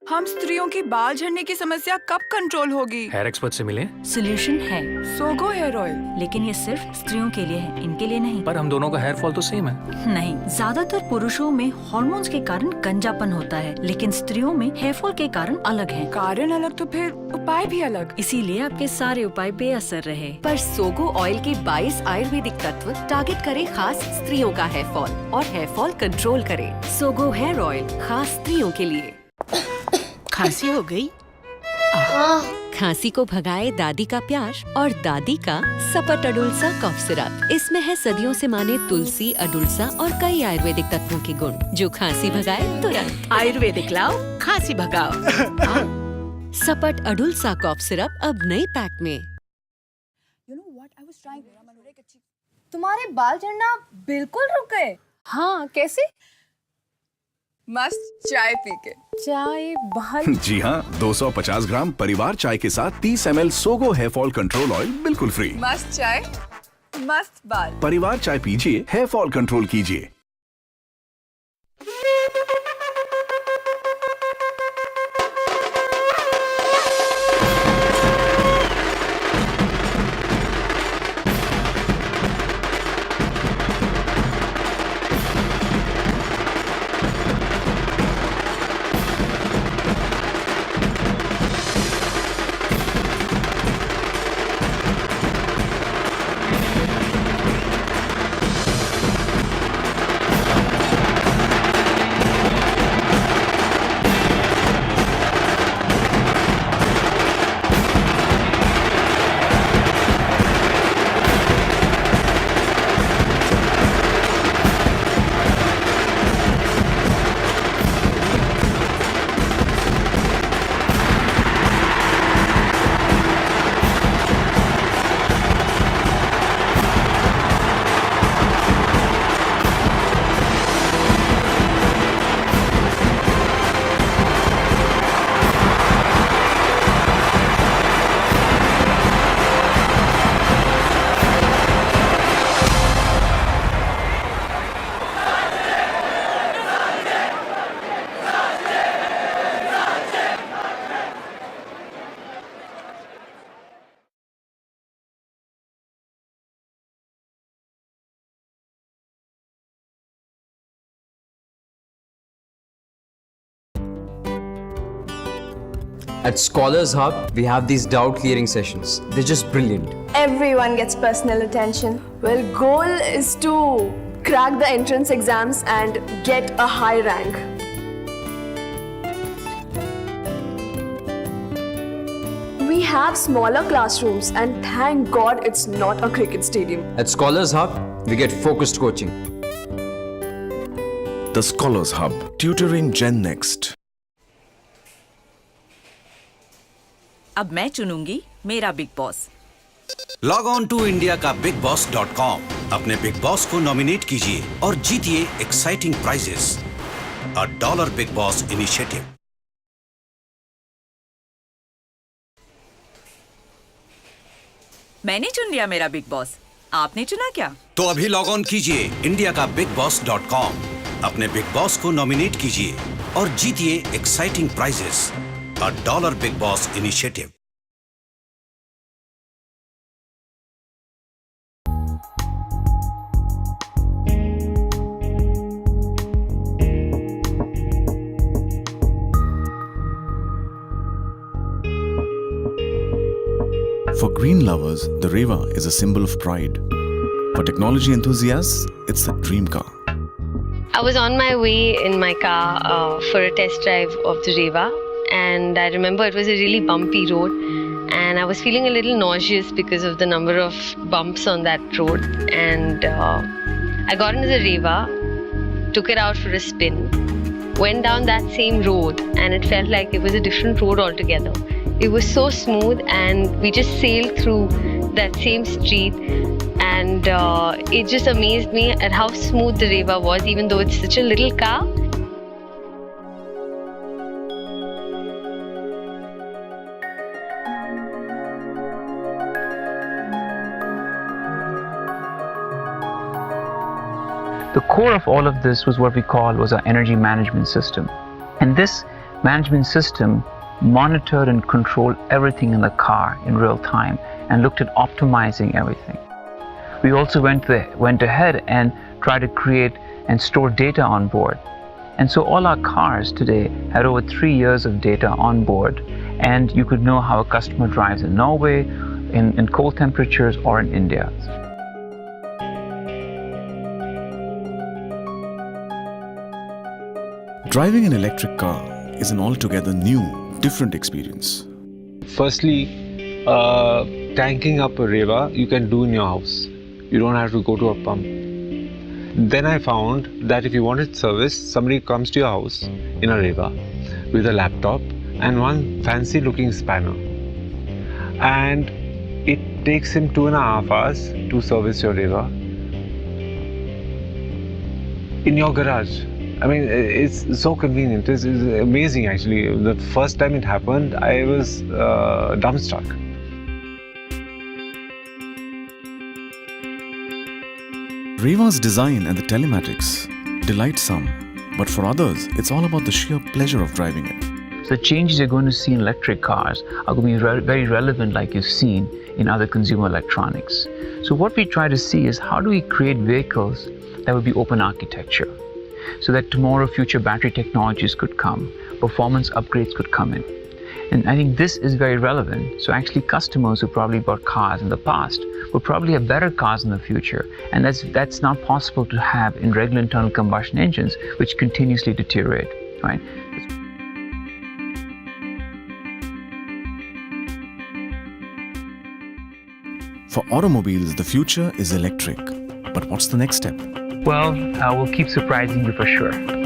हम स्त्रियों की बाल झड़ने की समस्या कब कंट्रोल होगी? हेयर एक्सपर्ट से मिले। सोल्यूशन है, सोगो हेयर ऑयल। लेकिन ये सिर्फ स्त्रियों के लिए है, इनके लिए नहीं। पर हम दोनों का हेयर फॉल तो सेम है। नहीं, ज्यादातर पुरुषों में हार्मोन्स के कारण गंजापन होता है, लेकिन स्त्रियों में हेयर फॉल के कारण अलग है। कारण अलग तो फिर उपाय भी अलग। इसीलिए आपके सारे उपाय बेअसर रहे। पर सोगो ऑयल के 22 आयुर्वेदिक तत्व टारगेट करे खास स्त्रियों का हेयर फॉल और हेयर फॉल कंट्रोल करे। सोगो हेयर ऑयल खास स्त्रियों के लिए। खांसी हो गई? खांसी को भगाए दादी का प्यार और दादी का सपट अडुल्सा कफ सिरप। इसमें है सदियों से माने तुलसी, अडुल्सा और कई आयुर्वेदिक तत्वों के गुण जो खांसी भगाए तुरंत। आयुर्वेदिक लाओ, खांसी भगाओ। सपट अडुल्सा कफ सिरप अब नए पैक में। तुम्हारे बाल झड़ना बिल्कुल रुक गए? हाँ, कैसे? मस्त चाय पी के। चाय बाल जी हाँ, 250 ग्राम परिवार चाय के साथ 30 ml सोगो हेयर फॉल कंट्रोल ऑयल बिल्कुल फ्री। मस्त चाय, मस्त बाल। परिवार चाय पीजिए, हेयर फॉल कंट्रोल कीजिए। At Scholars Hub, we have these doubt clearing sessions. They're just brilliant. Everyone gets personal attention. Well, goal is to crack the entrance exams and get a high rank. We have smaller classrooms and thank God it's not a cricket stadium. At Scholars Hub, we get focused coaching. The Scholars Hub, tutoring Gen Next. अब मैं चुनूंगी मेरा big boss. Log on to India का bigbboss.com। अपने big boss को nominate कीजिए और जीतिए exciting prizes. $1 big boss initiative. मैंने चुन लिया मेरा बिग बॉस, आपने चुना क्या? तो अभी लॉग ऑन कीजिए इंडिया का bigbboss.com। अपने बिग बॉस को नॉमिनेट कीजिए और जीतिए exciting prizes. $1 big boss initiative. For green lovers, the Reva is a symbol of pride. For technology enthusiasts, it's the dream car. I was on my way in my car for a test drive of the Reva, and I remember it was a really bumpy road, and I was feeling a little nauseous because of the number of bumps on that road. And I got into the Reva, took it out for a spin, went down that same road, and it felt like it was a different road altogether. It was so smooth, and we just sailed through that same street, and it just amazed me at how smooth the Reva was, even though it's such a little car. The core of all of this was what we call was our energy management system. And this management system monitored and controlled everything in the car in real time and looked at optimizing everything. We also went ahead and tried to create and store data on board. And so all our cars today had over 3 years of data on board, and you could know how a customer drives in Norway, in cold temperatures, or in India. Driving an electric car is an altogether new, different experience. Firstly, tanking up a Reva you can do in your house. You don't have to go to a pump. Then I found that if you wanted service, somebody comes to your house in a Reva with a laptop and one fancy looking spanner. And it takes him 2.5 hours to service your Reva in your garage. I mean, it's so convenient. It's amazing actually. The first time it happened, I was dumbstruck. Reva's design and the telematics delight some, but for others, it's all about the sheer pleasure of driving it. So the changes you're going to see in electric cars are going to be very relevant, like you've seen in other consumer electronics. So what we try to see is how do we create vehicles that would be open architecture, so that tomorrow future battery technologies could come, performance upgrades could come in. And I think this is very relevant. So actually customers who probably bought cars in the past will probably have better cars in the future. And that's not possible to have in regular internal combustion engines, which continuously deteriorate, right? For automobiles, the future is electric. But what's the next step? Well, we'll keep surprising you for sure.